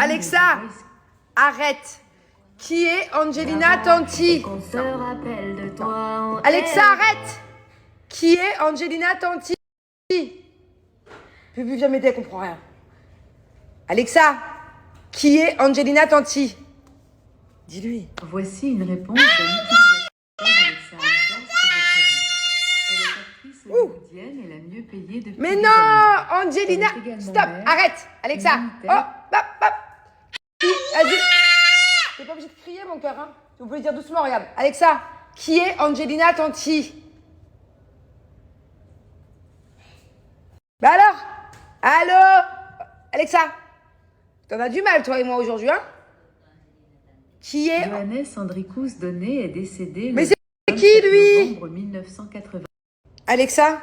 Alexa, arrête. Qui est Angelina Tanti? Alexa, arrête. Qui est Angelina Tanti? Bubu, viens m'aider, elle comprend rien. Alexa, qui est Angelina Tanti? Dis-lui. Voici une réponse de l'utilisateur Alexa Answer qui je traduis. Elle est actrice hollywoodienne et la mieux payée depuis Mais des non, années. Angelina, Elle est également stop, mère, arrête, Alexa. militaire. Oh, hop, hop. Vas-y. T'es pas obligé de crier, mon cœur, hein. Vous pouvez le dire doucement, regarde. Alexa, qui est Angelina Tanti? Bah alors? Allô? Alexa, t'en as du mal, toi et moi, aujourd'hui, hein? Qui est... Johannes Andricus Donnet est décédé Mais le c'est qui, lui? novembre 1980. Alexa,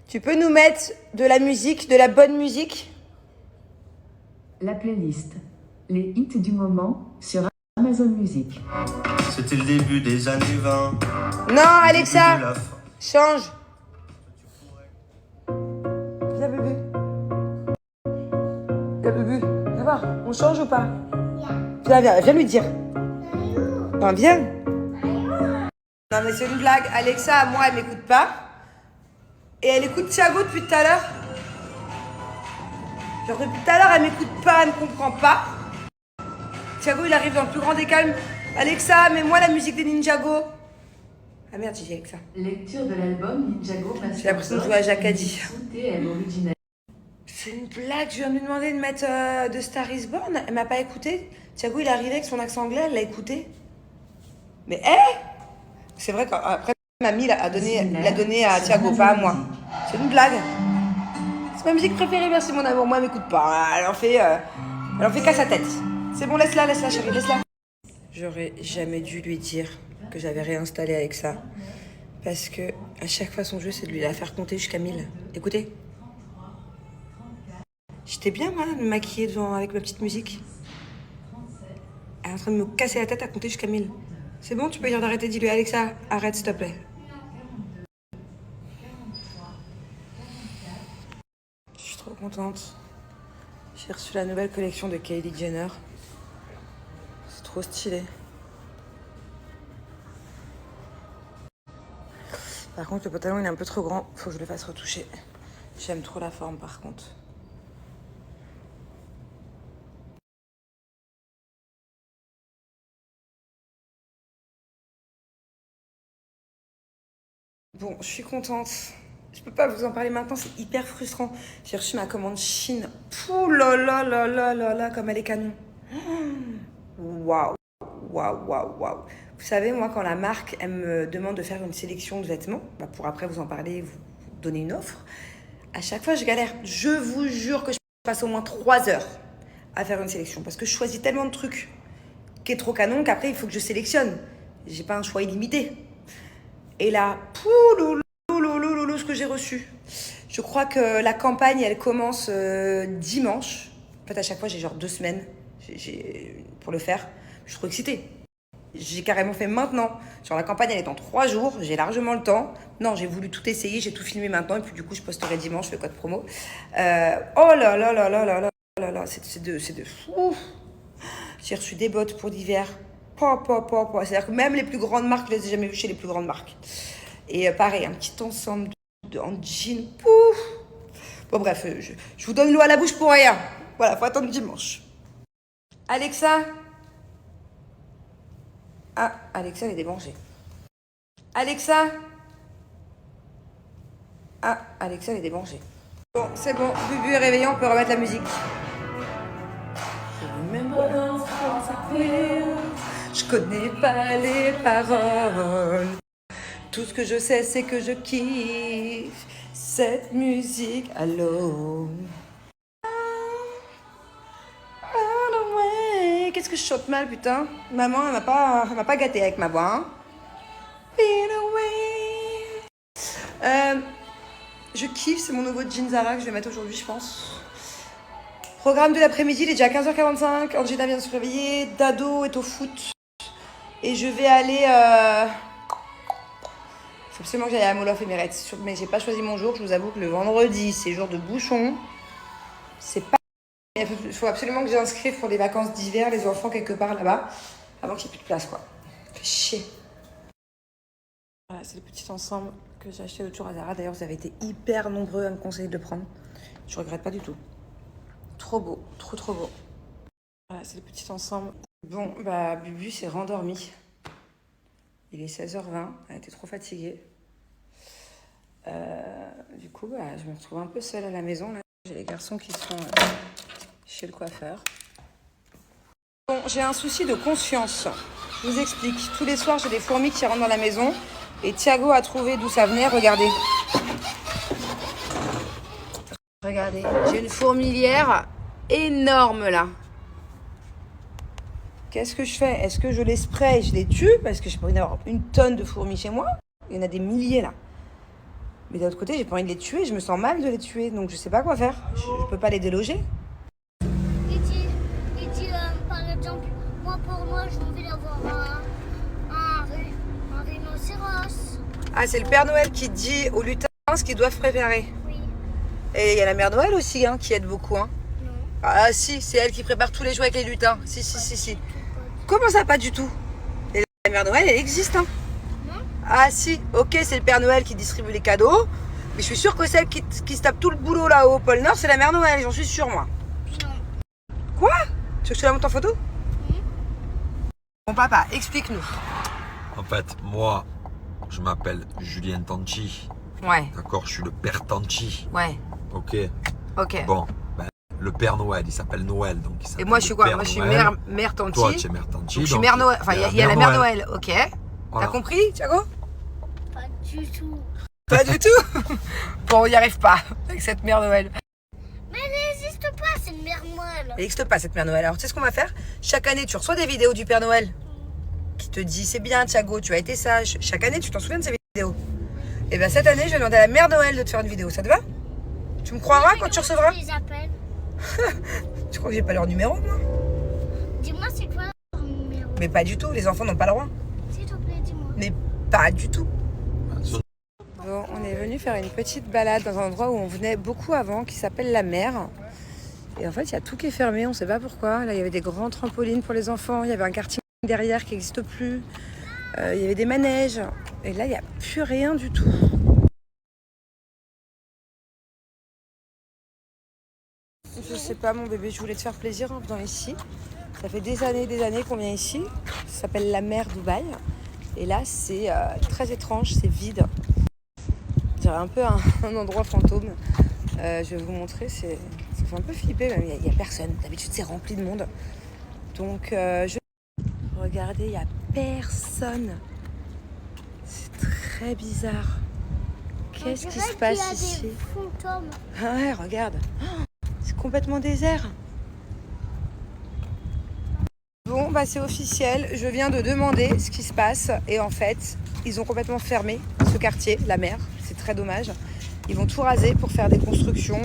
tu peux nous mettre de la musique, de la bonne musique? La playlist. Les hits du moment sur Amazon Music. C'était le début des années 20. Non, Alexa, Début de la fin. change. Viens, Bubu. Viens, Bubu. Viens voir, on change ou pas? Viens lui dire. Non, viens. Non, mais c'est une blague. Alexa, moi, elle m'écoute pas. Et elle écoute Thiago depuis tout à l'heure. Genre, depuis tout à l'heure, elle m'écoute pas, elle ne comprend pas. Thiago, il arrive dans le plus grand des calmes. Alexa, mets-moi la musique des Ninjago. Ah merde, j'ai dit Alexa. Lecture de l'album Ninjago Master. J'ai l'impression de jouer à Jacadi. TM original. C'est une blague, je viens de lui demander de mettre de Star is Born. Elle m'a pas écouté. Thiago, il est arrivé avec son accent anglais, elle l'a écouté. Mais c'est vrai qu'après, mamie l'a donné à Thiago, pas à moi. C'est une blague. C'est ma musique préférée, merci mon amour. Moi, elle m'écoute pas. Elle en fait qu'à sa tête. C'est bon, laisse-la, chérie, laisse-la. J'aurais jamais dû lui dire que j'avais réinstallé Alexa. Parce que à chaque fois, son jeu, c'est de lui la faire compter jusqu'à 1000. Écoutez. J'étais bien, moi, me maquiller avec ma petite musique. Elle est en train de me casser la tête à compter jusqu'à 1000. C'est bon, tu peux dire d'arrêter, dis-lui Alexa, arrête s'il te plaît. Je suis trop contente. J'ai reçu la nouvelle collection de Kylie Jenner. C'est trop stylé. Par contre, le pantalon il est un peu trop grand, faut que je le fasse retoucher. J'aime trop la forme par contre. Bon, je suis contente. Je peux pas vous en parler maintenant, c'est hyper frustrant. J'ai reçu ma commande Chine. Pouh là là là là là là, comme elle est canon. Waouh, waouh, waouh, waouh. Vous savez, moi, quand la marque, elle me demande de faire une sélection de vêtements, pour après vous en parler, vous donner une offre, à chaque fois, je galère. Je vous jure que je passe au moins 3 heures à faire une sélection parce que je choisis tellement de trucs qui est trop canon qu'après, il faut que je sélectionne. J'ai pas un choix illimité. Et là, ce que j'ai reçu. Je crois que la campagne, elle commence dimanche. En fait, à chaque fois, j'ai genre 2 semaines pour le faire. Je suis trop excitée. J'ai carrément fait maintenant. Genre, la campagne, elle est en 3 jours. J'ai largement le temps. Non, j'ai voulu tout essayer. J'ai tout filmé maintenant. Et puis, du coup, je posterai dimanche le code promo. Oh là là là là là là là là. C'est de fou. J'ai reçu des bottes pour l'hiver. C'est-à-dire que même les plus grandes marques, je les ai jamais vues chez les plus grandes marques. Et pareil, un petit ensemble en jean. Pouf. Bon, bref, je vous donne l'eau à la bouche pour rien. Voilà, faut attendre dimanche. Alexa. Ah, Alexa, elle est débranchée. Alexa. Ah, Alexa, elle est débranchée. Bon, c'est bon. Bubu est réveillé, on peut remettre la musique. Je connais pas les paroles. Tout ce que je sais, c'est que je kiffe cette musique. Allô. Qu'est-ce que je chante mal, putain. Maman, elle m'a pas gâtée avec ma voix. Hein. Je kiffe, c'est mon nouveau jean Zara que je vais mettre aujourd'hui, je pense. Programme de l'après-midi, il est déjà 15h45. Angela vient de se réveiller. Dado est au foot. Et je vais aller... faut absolument que j'aille à Mall of Emirates. Mais j'ai pas choisi mon jour. Je vous avoue que le vendredi, c'est jour de bouchon. C'est pas Il faut absolument que j'inscrive pour les vacances d'hiver les enfants quelque part là-bas avant qu'il n'y ait plus de place, quoi. Fait chier. Voilà, c'est le petit ensemble que j'ai acheté l'autre jour à Zara. D'ailleurs, vous avez été hyper nombreux à me conseiller de le prendre. Je regrette pas du tout. Trop beau, trop beau. Voilà, c'est le petit ensemble. Bon, bah, Bubu s'est rendormi. Il est 16h20, elle était trop fatiguée. Du coup, bah, je me retrouve un peu seule à la maison. Là. J'ai les garçons qui sont chez le coiffeur. Bon, j'ai un souci de conscience. Je vous explique. Tous les soirs, j'ai des fourmis qui rentrent dans la maison. Et Thiago a trouvé d'où ça venait. Regardez. Regardez. J'ai une fourmilière énorme là. Qu'est-ce que je fais? Est-ce que je les spray et je les tue? Parce que j'ai pas envie d'avoir une tonne de fourmis chez moi. Il y en a des milliers là. Mais d'un autre côté, j'ai pas envie de les tuer. Je me sens mal de les tuer. Donc je sais pas quoi faire. Je peux pas les déloger. Il dit par exemple, pour moi, j'ai envie d'avoir un rhinocéros. Ah, c'est le Père Noël qui dit aux lutins ce qu'ils doivent préparer. Oui. Et il y a la Mère Noël aussi hein, qui aide beaucoup. Hein. Non. Ah si, c'est elle qui prépare tous les jouets avec les lutins. Si. Comment ça, pas du tout? Et la Mère Noël, elle existe. Hein. Non. Ah si, ok, c'est le Père Noël qui distribue les cadeaux. Mais je suis sûre que celle qui se tape tout le boulot là-haut au pôle Nord, c'est la Mère Noël. J'en suis sûre, moi. Non. Quoi? Tu veux que je te la montre en photo? Bon papa, explique-nous. En fait, moi, je m'appelle Julien Tanti. Ouais, D'accord, je suis le père Tanti. ouais, Ok. ok. Bon, ben, le père Noël, il s'appelle Noël, donc il Et s'appelle moi, je suis quoi? Père Moi, je suis Noël. mère Tanti. Toi, tu es mère Tanti. Donc, je suis donc mère Noël. Enfin, il y a la mère Noël, ok. Voilà. T'as compris, Thiago? Pas du tout. Pas du tout. Bon, on n'y arrive pas avec cette mère Noël. Mais elle n'existe pas, c'est une mère Noël. Elle n'existe pas cette mère Noël. Alors tu sais ce qu'on va faire? Chaque année, tu reçois des vidéos du Père Noël qui te dit c'est bien Thiago, tu as été sage. Chaque année, tu t'en souviens de ces vidéos. Et bien cette année, je vais demander à la mère Noël de te faire une vidéo. Ça te va? Tu me croiras quand tu recevras? Tu les appelles. Tu crois que j'ai pas leur numéro, moi? Dis-moi, c'est quoi leur numéro? Mais pas du tout. Les enfants n'ont pas le droit. S'il te plaît, dis-moi. Mais pas du tout. Bon, on est venu faire une petite balade dans un endroit où on venait beaucoup avant, qui s'appelle la mer. Et en fait, il y a tout qui est fermé, on ne sait pas pourquoi. Là, il y avait des grands trampolines pour les enfants, il y avait un karting derrière qui n'existe plus, il y avait des manèges. Et là, il n'y a plus rien du tout. Je sais pas, mon bébé, je voulais te faire plaisir en venant ici. Ça fait des années qu'on vient ici. Ça s'appelle la mer Dubaï. Et là, c'est très étrange, c'est vide. Je dirais un peu un endroit fantôme. Je vais vous montrer, ça fait un peu flipper, même il n'y a personne. D'habitude, c'est rempli de monde. Donc, regardez, il n'y a personne. C'est très bizarre. Qu'est-ce qui se passe ici? Il y a des fantômes. Ah ouais, regarde. Oh, c'est complètement désert. Bon, bah c'est officiel. Je viens de demander ce qui se passe. Et en fait, ils ont complètement fermé ce quartier, la mer. C'est très dommage. Ils vont tout raser pour faire des constructions,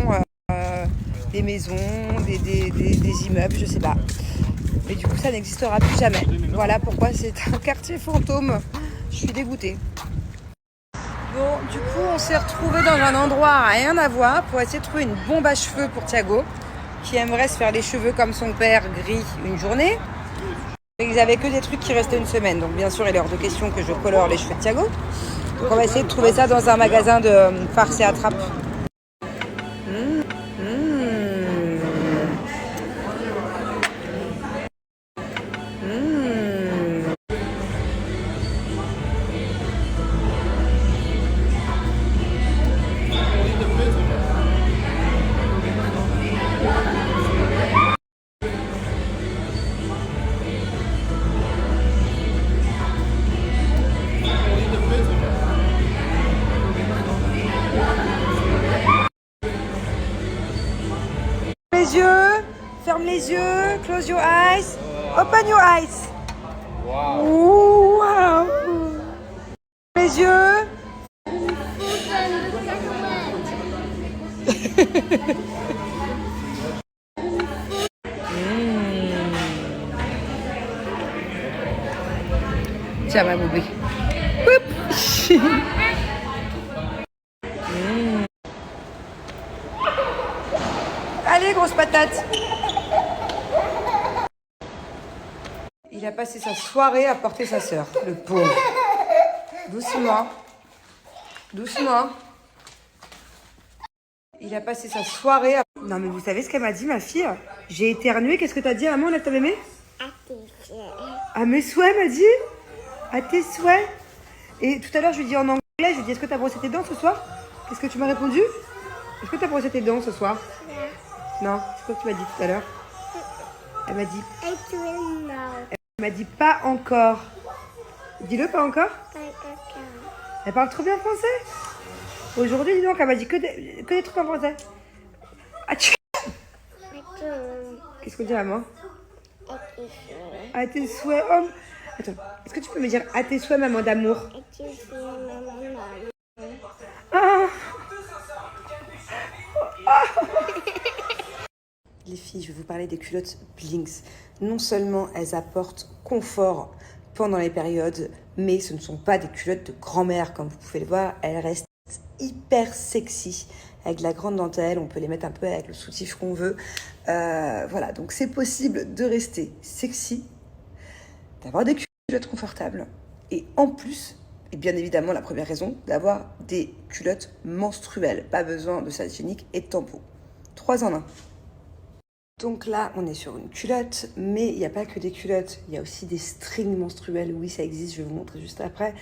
des maisons, des immeubles, je sais pas. Mais du coup, ça n'existera plus jamais. Voilà pourquoi c'est un quartier fantôme. Je suis dégoûtée. Bon, du coup, on s'est retrouvés dans un endroit à rien à voir pour essayer de trouver une bombe à cheveux pour Thiago, qui aimerait se faire les cheveux comme son père, gris, une journée. Ils avaient que des trucs qui restaient une semaine, donc bien sûr, il est hors de question que je colore les cheveux de Thiago. Donc on va essayer de trouver ça dans un magasin de farce et attrape. Les yeux, ferme les yeux, close your eyes, open your eyes. Wow. Les yeux. Tiens ma boubée. Allez, grosse patate. Il a passé sa soirée à porter sa sœur, le pauvre. Doucement. Doucement. Il a passé sa soirée à... Non mais vous savez ce qu'elle m'a dit, ma fille? J'ai éternué, qu'est-ce que t'as dit, maman, lève ta mémé? À mes souhaits, elle m'a dit? À tes souhaits? Et tout à l'heure, je lui ai dit en anglais, je lui ai dit, est-ce que t'as brossé tes dents ce soir? Qu'est-ce que tu m'as répondu? Est-ce que t'as brossé tes dents ce soir? Non. C'est quoi que tu m'as dit tout à l'heure? Elle m'a dit... Elle m'a dit pas encore. Dis-le, pas encore? Elle parle trop bien français. Aujourd'hui, dis donc, elle m'a dit que des trucs en français. Ah, qu'est-ce qu'on dit, maman? À tes souhaits, homme. Attends, est-ce que tu peux me dire à tes souhaits, maman d'amour? Ah. Les filles, je vais vous parler des culottes Blinks. Non seulement elles apportent confort pendant les périodes, mais ce ne sont pas des culottes de grand-mère, comme vous pouvez le voir. Elles restent hyper sexy, avec la grande dentelle. On peut les mettre un peu avec le soutif qu'on veut. Voilà, donc c'est possible de rester sexy, d'avoir des culottes confortables, et en plus, et bien évidemment la première raison, d'avoir des culottes menstruelles. Pas besoin de serviette hygiénique et de tampons. 3 en 1. Donc là, on est sur une culotte, mais il n'y a pas que des culottes. Il y a aussi des strings menstruels. Oui, ça existe, je vais vous montrer juste après.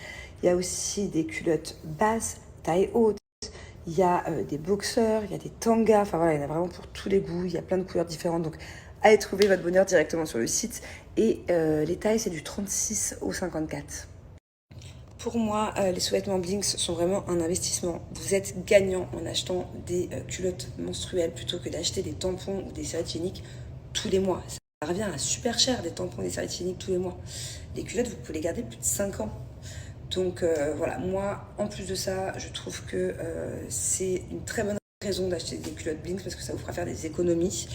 Il y a aussi des culottes basses, taille haute. Il y a des boxers, il y a des tangas. Enfin voilà, il y en a vraiment pour tous les goûts. Il y a plein de couleurs différentes. Donc, allez trouver votre bonheur directement sur le site. Et les tailles, c'est du 36 au 54. Pour moi, les sous-vêtements Blinks sont vraiment un investissement. Vous êtes gagnant en achetant des culottes menstruelles plutôt que d'acheter des tampons ou des serviettes hygiéniques tous les mois. Ça revient à super cher, des tampons et des serviettes hygiéniques tous les mois. Les culottes, vous pouvez les garder plus de 5 ans. Donc voilà, moi, en plus de ça, je trouve que c'est une très bonne raison d'acheter des culottes Blinks parce que ça vous fera faire des économies.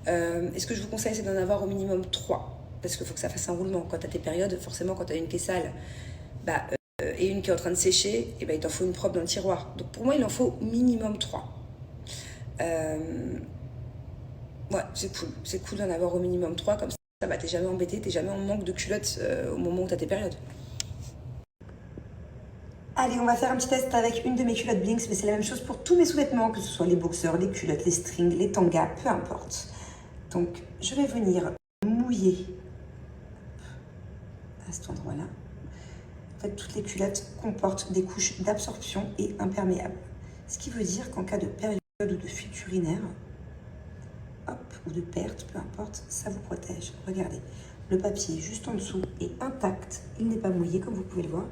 Et ce que je vous conseille, c'est d'en avoir au minimum 3. Parce qu'il faut que ça fasse un roulement. Quand tu as tes périodes, forcément, quand tu as une qui est sale, et une qui est en train de sécher, et il t'en faut une propre dans le tiroir. Donc pour moi, il en faut minimum 3. Ouais, c'est cool. C'est cool d'en avoir au minimum 3, comme ça, t'es jamais embêté, t'es jamais en manque de culottes au moment où t'as tes périodes. Allez, on va faire un petit test avec une de mes culottes Blinks, mais c'est la même chose pour tous mes sous-vêtements, que ce soit les boxers, les culottes, les strings, les tangas, peu importe. Donc, je vais venir mouiller à cet endroit-là. En fait, toutes les culottes comportent des couches d'absorption et imperméables. Ce qui veut dire qu'en cas de période ou de fuite urinaire, ou de perte, peu importe, ça vous protège. Regardez, le papier juste en dessous est intact. Il n'est pas mouillé, comme vous pouvez le voir.